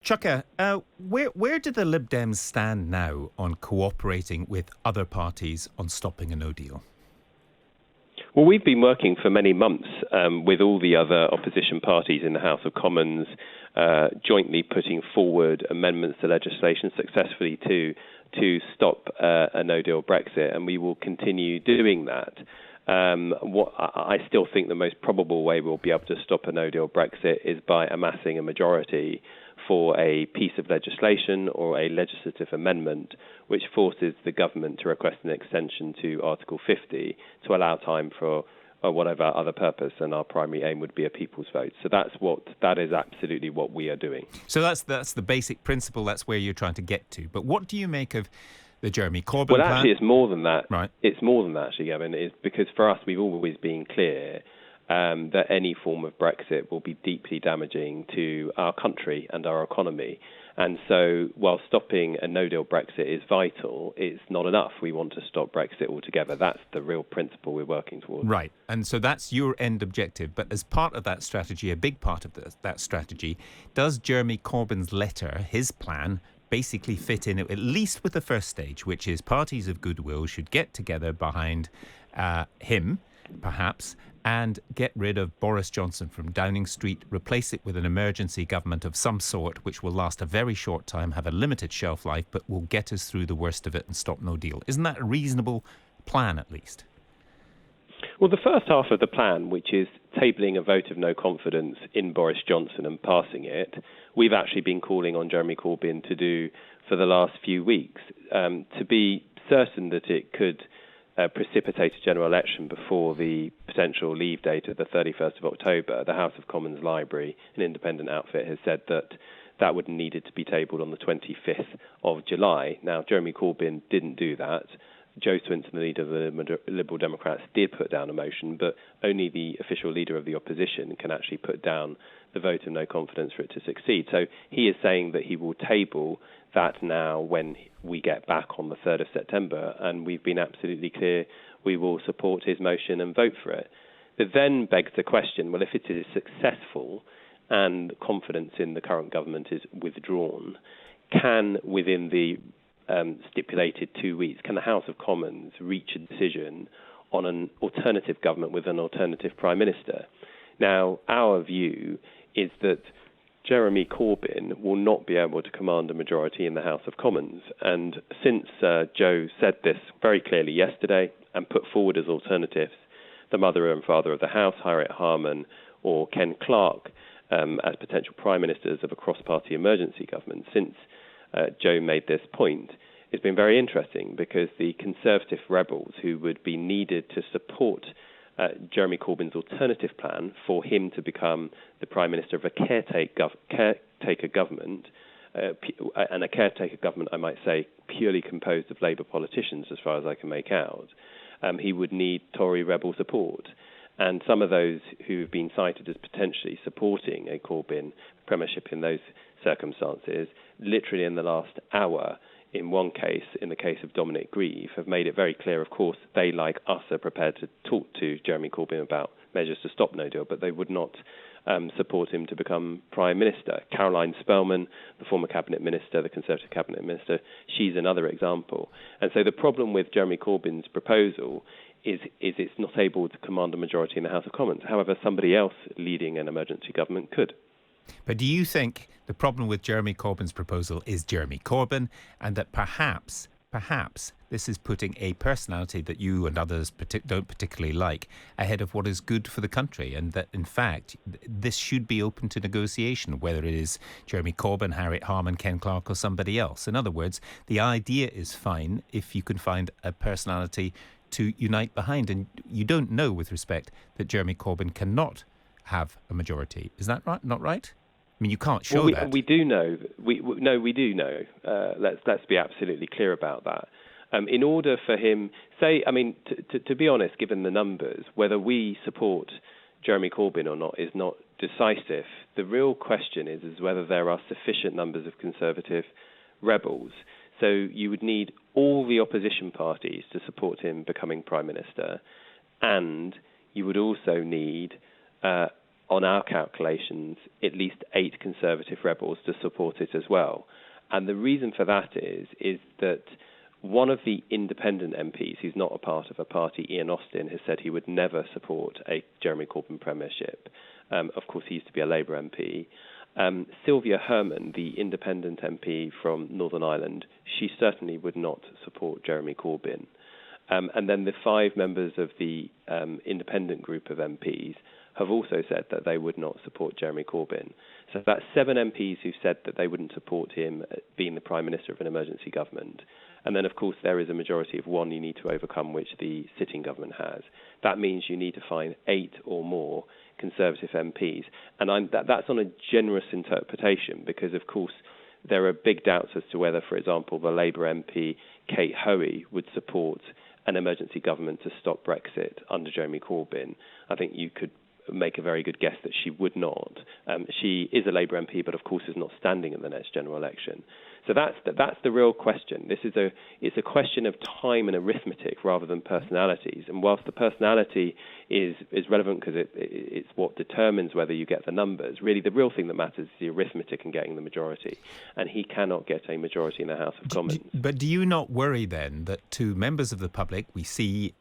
Chuka, where do the Lib Dems stand now on cooperating with other parties on stopping a no deal? Well, we've been working for many months with all the other opposition parties in the House of Commons, jointly putting forward amendments to legislation successfully to stop a no-deal Brexit, and we will continue doing that. I still think the most probable way we'll be able to stop a no-deal Brexit is by amassing a majority for a piece of legislation or a legislative amendment which forces the government to request an extension to Article 50 to allow time for whatever other purpose, and our primary aim would be a people's vote. So that is absolutely what we are doing. So that's the basic principle. That's where you're trying to get to. But what do you make of the Jeremy Corbyn plan? Well, actually, it's more than that. Right. It's more than that, actually, Gavin. It's because for us, we've always been clear that any form of Brexit will be deeply damaging to our country and our economy. And so while stopping a no-deal Brexit is vital, it's not enough. We want to stop Brexit altogether. That's the real principle we're working towards. Right. And so that's your end objective. But as part of that strategy, a big part of that strategy, does Jeremy Corbyn's letter, his plan, basically fit in at least with the first stage, which is parties of goodwill should get together behind him, perhaps, and get rid of Boris Johnson from Downing Street, replace it with an emergency government of some sort, which will last a very short time, have a limited shelf life, but will get us through the worst of it and stop no deal. Isn't that a reasonable plan, at least? Well, the first half of the plan, which is tabling a vote of no confidence in Boris Johnson and passing it, we've actually been calling on Jeremy Corbyn to do for the last few weeks, to be certain that it could precipitate a general election before the potential leave date of the 31st of October. The House of Commons Library, an independent outfit, has said that would needed to be tabled on the 25th of July. Now, Jeremy Corbyn didn't do that. Joe Swinson, the leader of the Liberal Democrats, did put down a motion, but only the official leader of the opposition can actually put down the vote of no confidence for it to succeed. So he is saying that he will table that now when we get back on the 3rd of September, and we've been absolutely clear we will support his motion and vote for it. It then begs the question, well, if it is successful and confidence in the current government is withdrawn, can, within the stipulated 2 weeks, can the House of Commons reach a decision on an alternative government with an alternative Prime Minister? Now, our view is that Jeremy Corbyn will not be able to command a majority in the House of Commons. And since Joe said this very clearly yesterday and put forward as alternatives the mother and father of the House, Harriet Harman, or Ken Clarke, as potential prime ministers of a cross-party emergency government, since Joe made this point, it's been very interesting because the Conservative rebels who would be needed to support Jeremy Corbyn's alternative plan for him to become the Prime Minister of a caretaker government, and a caretaker government, I might say, purely composed of Labour politicians, as far as I can make out, he would need Tory rebel support. And some of those who have been cited as potentially supporting a Corbyn premiership in those circumstances, literally in the last hour, in one case, in the case of Dominic Grieve, have made it very clear, of course, they, like us, are prepared to talk to Jeremy Corbyn about measures to stop no deal, but they would not support him to become Prime Minister. Caroline Spelman, the former Cabinet Minister, the Conservative Cabinet Minister, she's another example. And so the problem with Jeremy Corbyn's proposal is it's not able to command a majority in the House of Commons. However, somebody else leading an emergency government could. But do you think the problem with Jeremy Corbyn's proposal is Jeremy Corbyn, and that perhaps this is putting a personality that you and others don't particularly like ahead of what is good for the country, and that, in fact, this should be open to negotiation, whether it is Jeremy Corbyn, Harriet Harman, Ken Clarke or somebody else? In other words, the idea is fine if you can find a personality to unite behind, and you don't know, with respect, that Jeremy Corbyn cannot have a majority. Is that right? Not right? I mean, you can't show that. We do know. We do know. Let's be absolutely clear about that. In order for him, to be honest, given the numbers, whether we support Jeremy Corbyn or not is not decisive. The real question is whether there are sufficient numbers of Conservative rebels. So you would need all the opposition parties to support him becoming Prime Minister, and you would also need on our calculations, at least 8 Conservative rebels to support it as well. And the reason for that is that one of the independent MPs, who's not a part of a party, Ian Austin, has said he would never support a Jeremy Corbyn premiership. Of course, he used to be a Labour MP. Sylvia Herman, the independent MP from Northern Ireland, she certainly would not support Jeremy Corbyn. And then the 5 members of the independent group of MPs have also said that they would not support Jeremy Corbyn. So that's 7 MPs who've said that they wouldn't support him being the Prime Minister of an emergency government. And then, of course, there is a majority of 1 you need to overcome, which the sitting government has. That means you need to find 8 or more Conservative MPs. And that's on a generous interpretation because, of course, there are big doubts as to whether, for example, the Labour MP Kate Hoey would support an emergency government to stop Brexit under Jeremy Corbyn. I think you could make a very good guess that she would not. She is a Labour MP, but of course is not standing in the next general election. So that's the real question. It's a question of time and arithmetic rather than personalities. And whilst the personality is relevant because it's what determines whether you get the numbers, really the real thing that matters is the arithmetic and getting the majority. And he cannot get a majority in the House of Commons. But do you not worry then that to members of the public, we see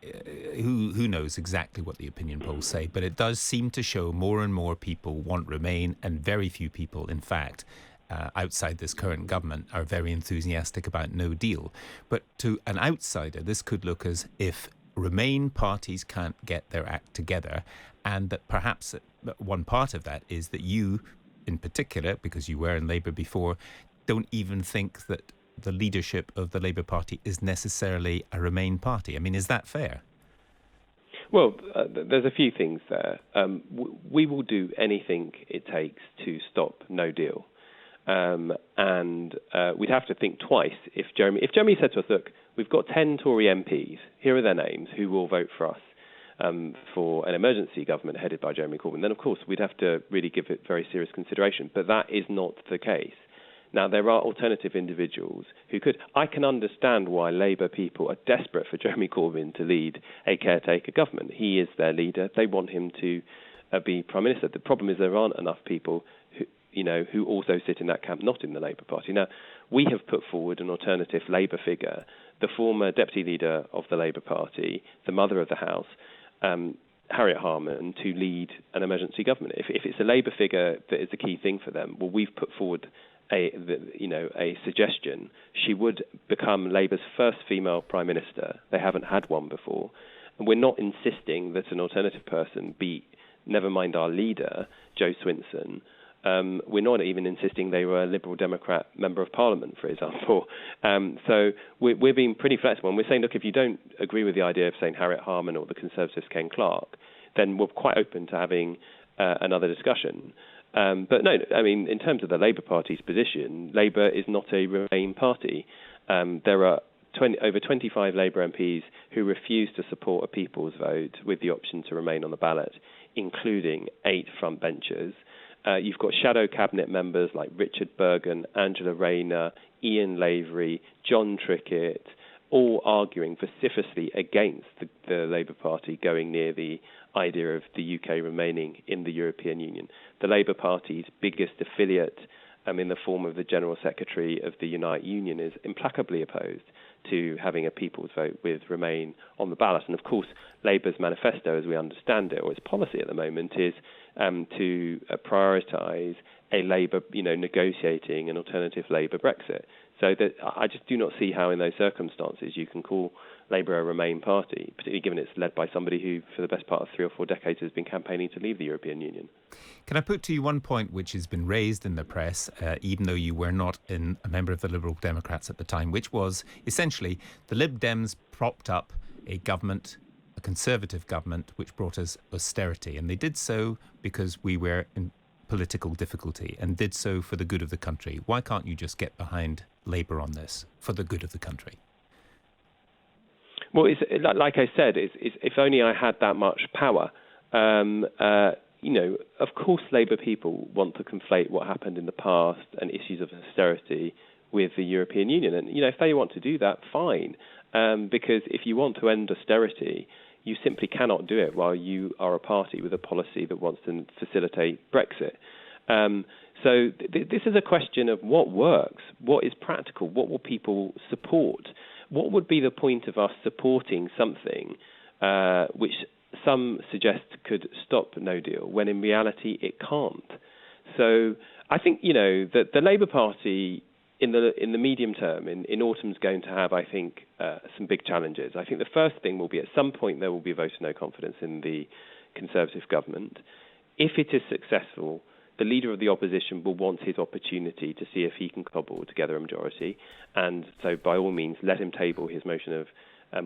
who knows exactly what the opinion polls say, but it does seem to show more and more people want Remain, and very few people, in fact, outside this current government are very enthusiastic about no deal. But to an outsider, this could look as if Remain parties can't get their act together, and that perhaps one part of that is that you, in particular, because you were in Labour before, don't even think that the leadership of the Labour Party is necessarily a Remain party. I mean, is that fair? Well, there's a few things there. We will do anything it takes to stop no deal. And we'd have to think twice if Jeremy said to us, look, we've got 10 Tory MPs, here are their names, who will vote for us for an emergency government headed by Jeremy Corbyn, then of course we'd have to really give it very serious consideration. But that is not the case. Now, there are alternative individuals who could. I can understand why Labour people are desperate for Jeremy Corbyn to lead a caretaker government. He is their leader. They want him to be Prime Minister. The problem is there aren't enough people who also sit in that camp, not in the Labour Party. Now, we have put forward an alternative Labour figure, the former deputy leader of the Labour Party, the mother of the House, Harriet Harman, to lead an emergency government. If it's a Labour figure that is the key thing for them, well, we've put forward a suggestion. She would become Labour's first female Prime Minister. They haven't had one before. And we're not insisting that an alternative person be, never mind our leader, Jo Swinson. We're not even insisting they were a Liberal Democrat Member of Parliament, for example. So we're being pretty flexible. And we're saying, look, if you don't agree with the idea of saying Harriet Harman or the Conservatives Ken Clarke, then we're quite open to having another discussion. But no, I mean, in terms of the Labour Party's position, Labour is not a Remain party. There are over 25 Labour MPs who refuse to support a people's vote with the option to remain on the ballot, including 8 frontbenchers. You've got shadow cabinet members like Richard Bergen, Angela Rayner, Ian Lavery, John Trickett, all arguing vociferously against the Labour Party going near the idea of the UK remaining in the European Union. The Labour Party's biggest affiliate in the form of the General Secretary of the Unite Union is implacably opposed to having a people's vote with Remain on the ballot. And of course, Labour's manifesto, as we understand it, or its policy at the moment, is to prioritise a Labour, negotiating an alternative Labour Brexit. So that I just do not see how in those circumstances you can call Labour a Remain party, particularly given it's led by somebody who, for the best part of 3 or 4 decades, has been campaigning to leave the European Union. Can I put to you one point which has been raised in the press, even though you were not a member of the Liberal Democrats at the time, which was essentially the Lib Dems propped up a government, a Conservative government, which brought us austerity. And they did so because we were in political difficulty and did so for the good of the country. Why can't you just get behind Labour on this for the good of the country? Well, it's, like I said, if only I had that much power. Of course, Labour people want to conflate what happened in the past and issues of austerity with the European Union. And, if they want to do that, fine. Because if you want to end austerity, You simply cannot do it while you are a party with a policy that wants to facilitate Brexit. This is a question of what works, what is practical, what will people support, what would be the point of us supporting something which some suggest could stop no deal, when in reality it can't. So I think, that the Labour Party in the medium term, in autumn, is going to have, I think, some big challenges. I think the first thing will be at some point there will be a vote of no confidence in the Conservative government. If it is successful, the leader of the opposition will want his opportunity to see if he can cobble together a majority, and so by all means let him table his motion of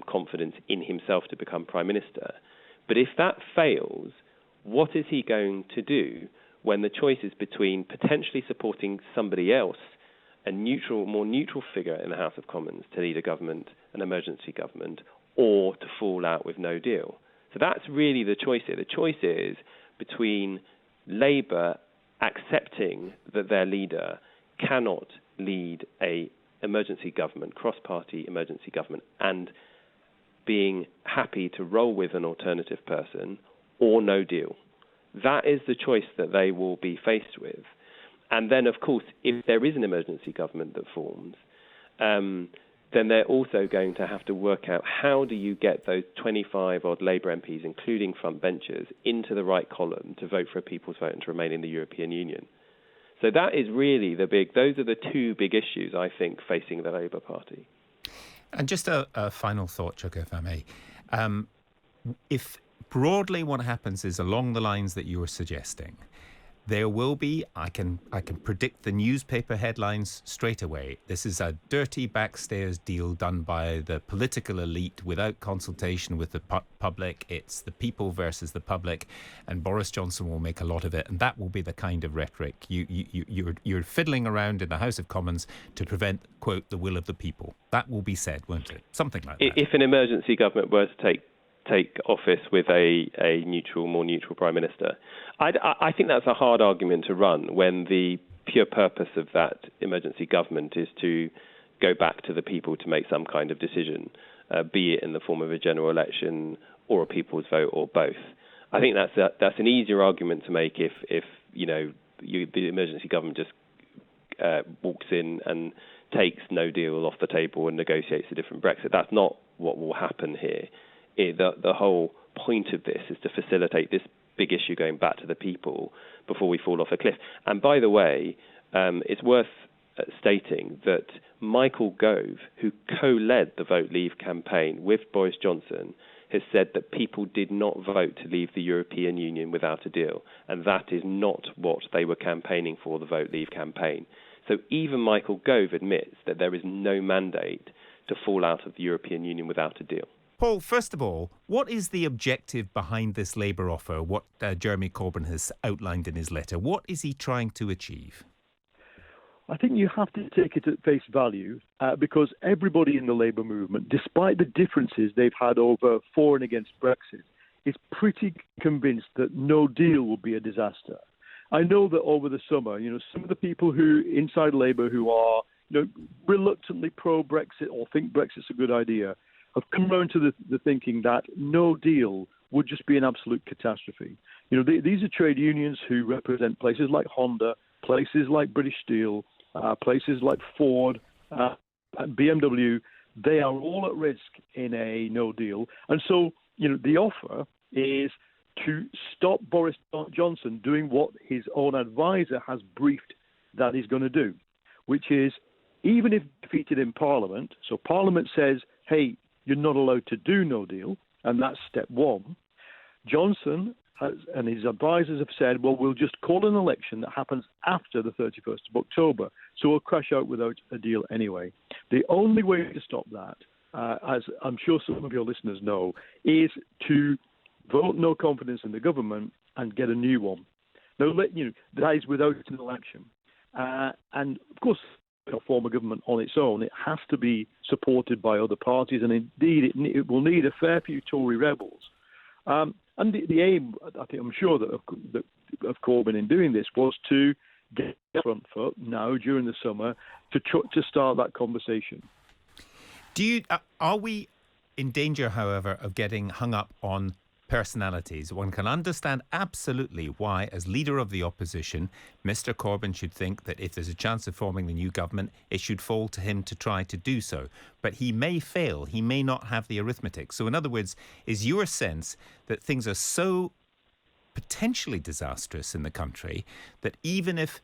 confidence in himself to become Prime Minister. But if that fails, what is he going to do when the choice is between potentially supporting somebody else, a more neutral figure in the House of Commons, to lead a government, an emergency government, or to fall out with no deal? So that's really the choice here. The choice is between Labour accepting that their leader cannot lead a emergency government, cross-party emergency government, and being happy to roll with an alternative person, or no deal. That is the choice that they will be faced with. And then, of course, if there is an emergency government that forms, then they're also going to have to work out how do you get those 25-odd Labour MPs, including front benchers, into the right column to vote for a people's vote and to remain in the European Union. So that is really those are the two big issues, I think, facing the Labour Party. And just a final thought, Chuka, if I may. If broadly what happens is along the lines that you were suggesting, there will be, I can predict the newspaper headlines straight away. This is a dirty backstairs deal done by the political elite without consultation with the public. It's the people versus the public, and Boris Johnson will make a lot of it. And that will be the kind of rhetoric you're fiddling around in the House of Commons to prevent, quote, the will of the people. That will be said, won't it? Something like that. If an emergency government were to take office with a more neutral Prime Minister, I think that's a hard argument to run when the pure purpose of that emergency government is to go back to the people to make some kind of decision, be it in the form of a general election or a people's vote or both. I think that's an easier argument to make if the emergency government just walks in and takes no deal off the table and negotiates a different Brexit. That's not what will happen here. The whole point of this is to facilitate this big issue going back to the people before we fall off a cliff. And by the way, it's worth stating that Michael Gove, who co-led the Vote Leave campaign with Boris Johnson, has said that people did not vote to leave the European Union without a deal. And that is not what they were campaigning for, the Vote Leave campaign. So even Michael Gove admits that there is no mandate to fall out of the European Union without a deal. Paul, first of all, what is the objective behind this Labour offer, what Jeremy Corbyn has outlined in his letter? What is he trying to achieve? I think you have to take it at face value because everybody in the Labour movement, despite the differences they've had over for and against Brexit, is pretty convinced that no deal will be a disaster. I know that over the summer, some of the people who inside Labour who are reluctantly pro-Brexit or think Brexit's a good idea have come around to the thinking that no deal would just be an absolute catastrophe. These are trade unions who represent places like Honda, places like British Steel, places like Ford, BMW. They are all at risk in a no deal. And so, the offer is to stop Boris Johnson doing what his own advisor has briefed that he's going to do, which is, even if defeated in Parliament, so Parliament says, hey, you're not allowed to do no deal, and that's step one. Johnson and his advisors have said, well, we'll just call an election that happens after the 31st of October, so we'll crash out without a deal anyway. The only way to stop that, as I'm sure some of your listeners know, is to vote no confidence in the government and get a new one. Now, that is without an election. And, of course, form a government on its own, it has to be supported by other parties, and indeed it will need a fair few Tory rebels. And the aim, I'm sure that of Corbyn in doing this was to get the front foot now during the summer to start that conversation. Are we in danger, however, of getting hung up on personalities. One can understand absolutely why, as leader of the opposition, Mr. Corbyn should think that if there's a chance of forming the new government, it should fall to him to try to do so. But he may fail. He may not have the arithmetic. So in other words, is your sense that things are so potentially disastrous in the country that even if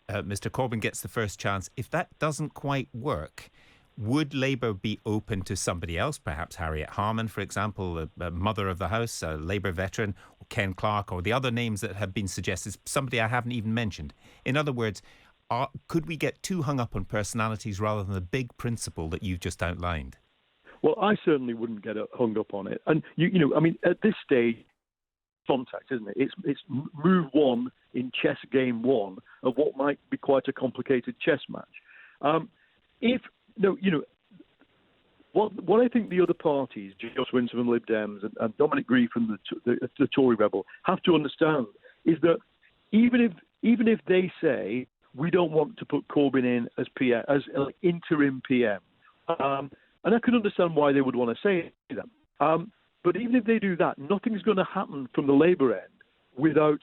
Mr. Corbyn gets the first chance, if that doesn't quite work, would Labour be open to somebody else, perhaps Harriet Harman, for example, a mother of the house, a Labour veteran, or Ken Clarke, or the other names that have been suggested, somebody I haven't even mentioned? In other words, could we get too hung up on personalities rather than the big principle that you've just outlined? Well, I certainly wouldn't get hung up on it. And, I mean, at this stage, contact, isn't it? It's move one in chess game one of what might be quite a complicated chess match. What I think the other parties, Joe Swinson from Lib Dems and Dominic Grieve from the Tory Rebel, have to understand is that even if they say we don't want to put Corbyn in as PM, as interim PM, and I can understand why they would want to say that. But even if they do that, nothing's going to happen from the Labour end without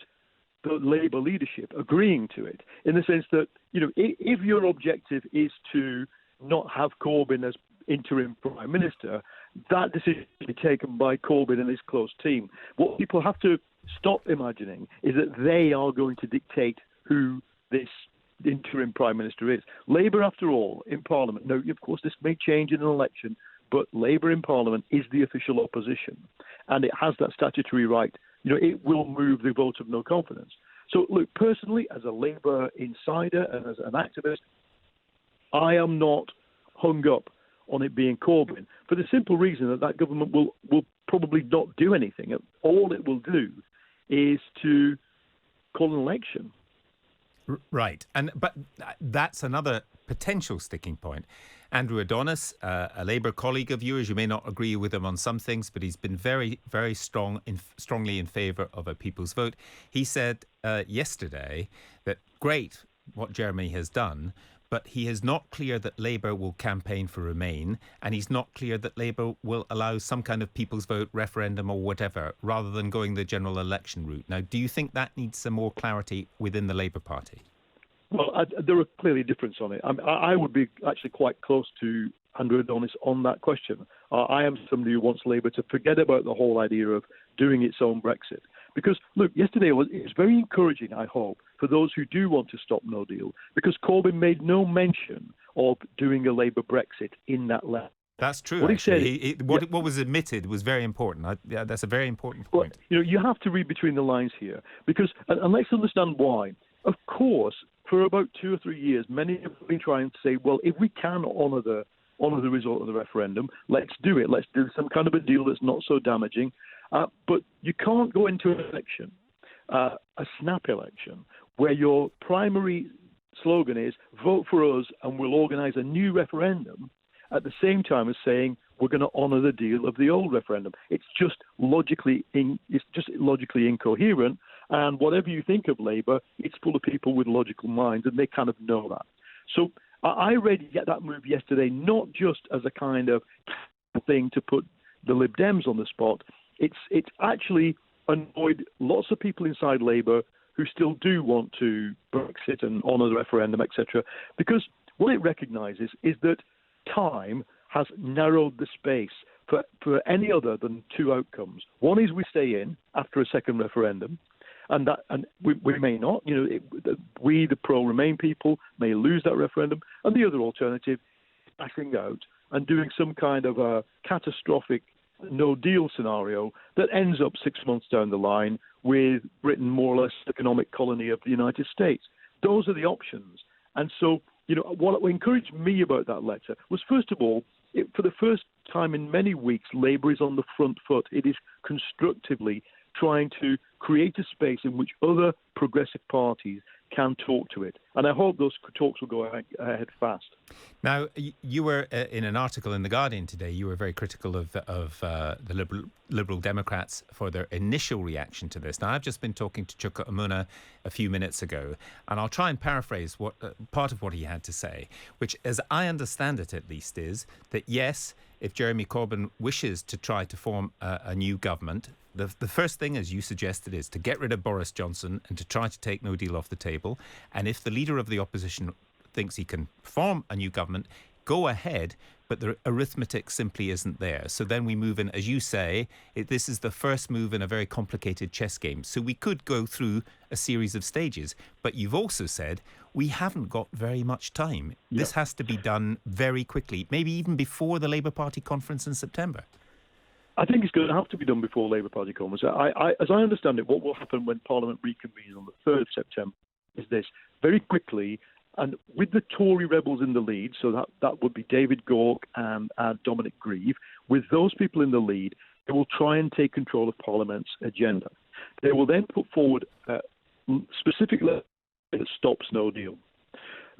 the Labour leadership agreeing to it. In the sense that if your objective is to not have Corbyn as interim Prime Minister, that decision will be taken by Corbyn and his close team. What people have to stop imagining is that they are going to dictate who this interim Prime Minister is. Labour, after all, in Parliament, now, of course, this may change in an election, but Labour in Parliament is the official opposition, and it has that statutory right. It will move the vote of no confidence. So, look, personally, as a Labour insider and as an activist, I am not hung up on it being Corbyn for the simple reason that government will probably not do anything. All it will do is to call an election. Right. But that's another potential sticking point. Andrew Adonis, a Labour colleague of yours, you may not agree with him on some things, but he's been very, very strongly in favour of a people's vote. He said yesterday that great what Jeremy has done, but he is not clear that Labour will campaign for Remain, and he's not clear that Labour will allow some kind of people's vote referendum or whatever, rather than going the general election route. Now, do you think that needs some more clarity within the Labour Party? Well, there are clearly differences on it. I would be actually quite close to Andrew Adonis on that question. I am somebody who wants Labour to forget about the whole idea of doing its own Brexit. Because, look, yesterday it was very encouraging, I hope, for those who do want to stop no deal, because Corbyn made no mention of doing a Labour Brexit in that letter. That's true. What he said, what was admitted was very important. That's a very important point. Well, you have to read between the lines here, because, and let's understand why. Of course, for about 2 or 3 years, many have been trying to say, well, if we can honour the result of the referendum, let's do it. Let's do some kind of a deal that's not so damaging. But you can't go into an election, a snap election, where your primary slogan is vote for us and we'll organise a new referendum, at the same time as saying we're going to honour the deal of the old referendum. It's just logically incoherent. And whatever you think of Labour, it's full of people with logical minds, and they kind of know that. So I read that move yesterday not just as a kind of thing to put the Lib Dems on the spot. It's actually annoyed lots of people inside Labour who still do want to Brexit and honour the referendum, etc. Because what it recognises is that time has narrowed the space for any other than two outcomes. One is we stay in after a second referendum, and we may not. We, the pro-Remain people, may lose that referendum, and the other alternative is backing out and doing some kind of a catastrophic no-deal scenario that ends up 6 months down the line with Britain more or less economic colony of the United States. Those are the options. And so, what encouraged me about that letter was, first of all, for the first time in many weeks, Labour is on the front foot. It is constructively trying to create a space in which other progressive parties can talk to it. And I hope those talks will go ahead fast. Now, you were in an article in The Guardian today, you were very critical of the Liberal Democrats for their initial reaction to this. Now, I've just been talking to Chuka Umunna a few minutes ago, and I'll try and paraphrase what part of what he had to say, which, as I understand it at least, is that yes, if Jeremy Corbyn wishes to try to form a new government, the first thing, as you suggested, is to get rid of Boris Johnson and to try to take no deal off the table. And if the leader of the opposition thinks he can form a new government, go ahead, but the arithmetic simply isn't there. So then we move in, as you say, this is the first move in a very complicated chess game. So we could go through a series of stages. But you've also said we haven't got very much time. Yep. This has to be done very quickly, maybe even before the Labour Party conference in September. I think it's going to have to be done before Labour Party conference. As I understand it, what will happen when Parliament reconvenes on the 3rd of September is this. Very quickly, and with the Tory rebels in the lead, so that would be David Gauke and Dominic Grieve, with those people in the lead, they will try and take control of Parliament's agenda. They will then put forward specific legislation that stops no deal.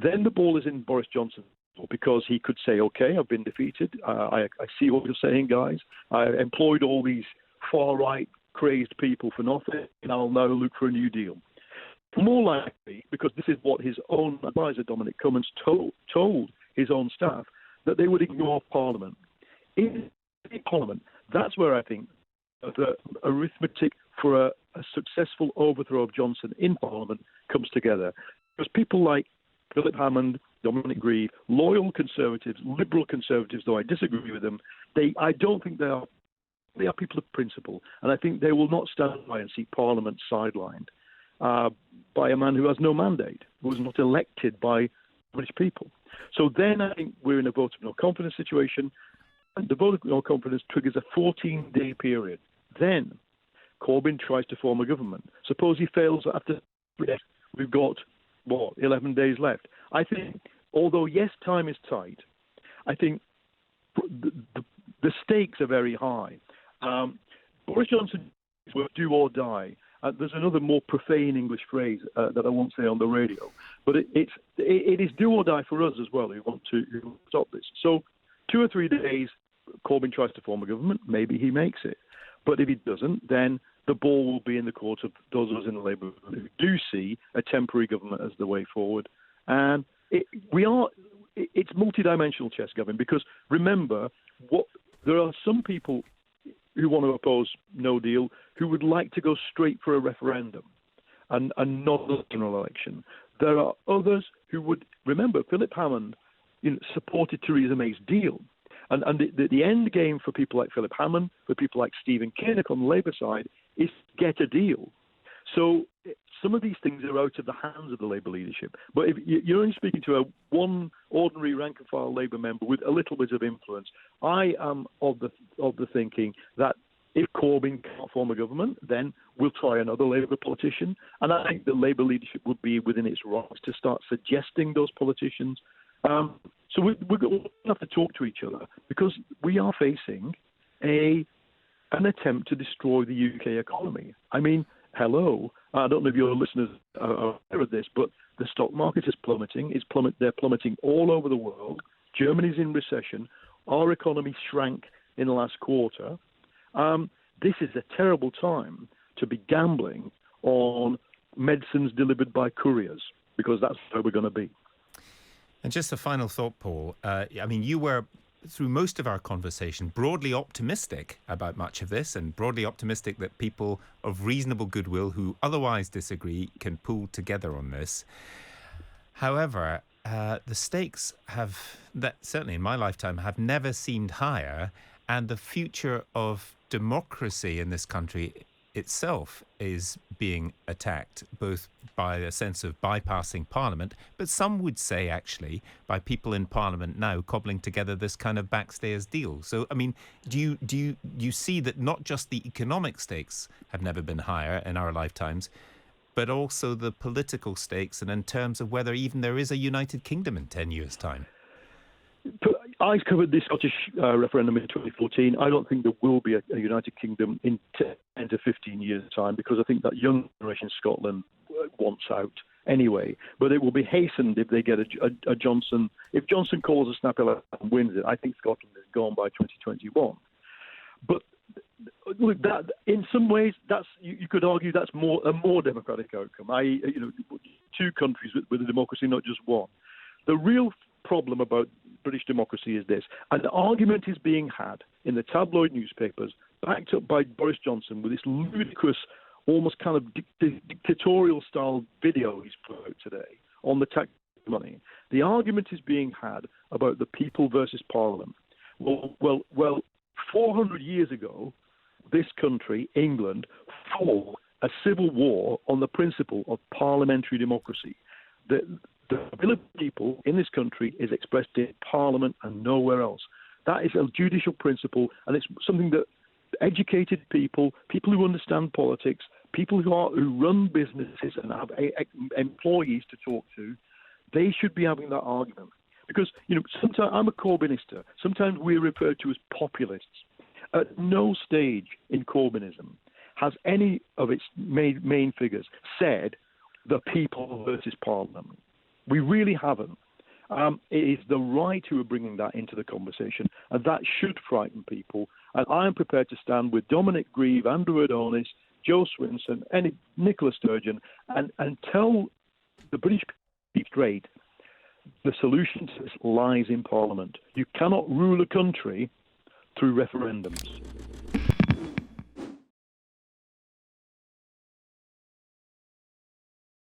Then the ball is in Boris Johnson, because he could say, OK, I've been defeated. I see what you're saying, guys. I employed all these far-right crazed people for nothing, and I'll now look for a new deal. More likely, because this is what his own advisor, Dominic Cummings, told his own staff, that they would ignore Parliament. In Parliament, that's where I think the arithmetic for a successful overthrow of Johnson in Parliament comes together. Because people like Philip Hammond, Dominic Grieve, loyal Conservatives, liberal Conservatives, though I disagree with them, I don't think they are people of principle. And I think they will not stand by and see Parliament sidelined by a man who has no mandate, who was not elected by British people. So then I think we're in a vote of no confidence situation. And the vote of no confidence triggers a 14-day period. Then Corbyn tries to form a government. Suppose he fails after 3 days. We've got 11 days left. I think, although, yes, time is tight, I think the stakes are very high. Boris Johnson will do or die. There's another more profane English phrase that I won't say on the radio, but it is do or die for us as well who want to stop this. So 2 or 3 days, Corbyn tries to form a government. Maybe he makes it. But if he doesn't, then the ball will be in the court of those of us in the Labour movement who do see a temporary government as the way forward. And it's multidimensional chess, Gavin, because remember, there are some people who want to oppose no deal who would like to go straight for a referendum and not a general election. There are others who would, remember, Philip Hammond supported Theresa May's deal. And the end game for people like Philip Hammond, for people like Stephen Kinnock on the Labour side, is to get a deal. So some of these things are out of the hands of the Labour leadership. But if you're only speaking to one ordinary rank-and-file Labour member with a little bit of influence, I am of the thinking that if Corbyn can't form a government, then we'll try another Labour politician. And I think the Labour leadership would be within its rights to start suggesting those politicians. So we're going to have to talk to each other because we are facing an attempt to destroy the UK economy. I mean, hello. I don't know if your listeners are aware of this, but the stock market is plummeting. They're plummeting all over the world. Germany's in recession. Our economy shrank in the last quarter. This is a terrible time to be gambling on medicines delivered by couriers because that's where we're going to be. And just a final thought, Paul. I mean, you were, through most of our conversation, broadly optimistic about much of this and broadly optimistic that people of reasonable goodwill who otherwise disagree can pull together on this. However, the stakes certainly in my lifetime, have never seemed higher, and the future of democracy in this country itself is being attacked, both by a sense of bypassing Parliament, but some would say actually by people in Parliament now cobbling together this kind of backstairs deal. So, I mean, do you see that not just the economic stakes have never been higher in our lifetimes, but also the political stakes, and in terms of whether even there is a United Kingdom in 10 years' time? I covered the Scottish referendum in 2014. I don't think there will be a United Kingdom in 10 to 15 years' time because I think that young generation in Scotland wants out. anyway. But it will be hastened if they get a Johnson. If Johnson calls a snap election and wins it, I think Scotland is gone by 2021. But look, that in some ways, that's you could argue that's a more democratic outcome. Two countries with a democracy, not just one. The real problem about British democracy is this, and the argument is being had in the tabloid newspapers, backed up by Boris Johnson with this ludicrous, almost kind of dictatorial-style video he's put out today on the tax money. The argument is being had about the people versus Parliament. Well, 400 years ago, this country, England, fought a civil war on the principle of parliamentary democracy. The will of the people in this country is expressed in Parliament and nowhere else. That is a judicial principle, and it's something that educated people who understand politics, people who run businesses and have employees to talk to, they should be having that argument. Because, sometimes I'm a Corbynista. Sometimes we're referred to as populists. At no stage in Corbynism has any of its main figures said the people versus Parliament. We really haven't. It is the right who are bringing that into the conversation, and that should frighten people. And I am prepared to stand with Dominic Grieve, Andrew Adonis, Joe Swinson, and Nicola Sturgeon, and tell the British people straight, the solution to this lies in Parliament. You cannot rule a country through referendums.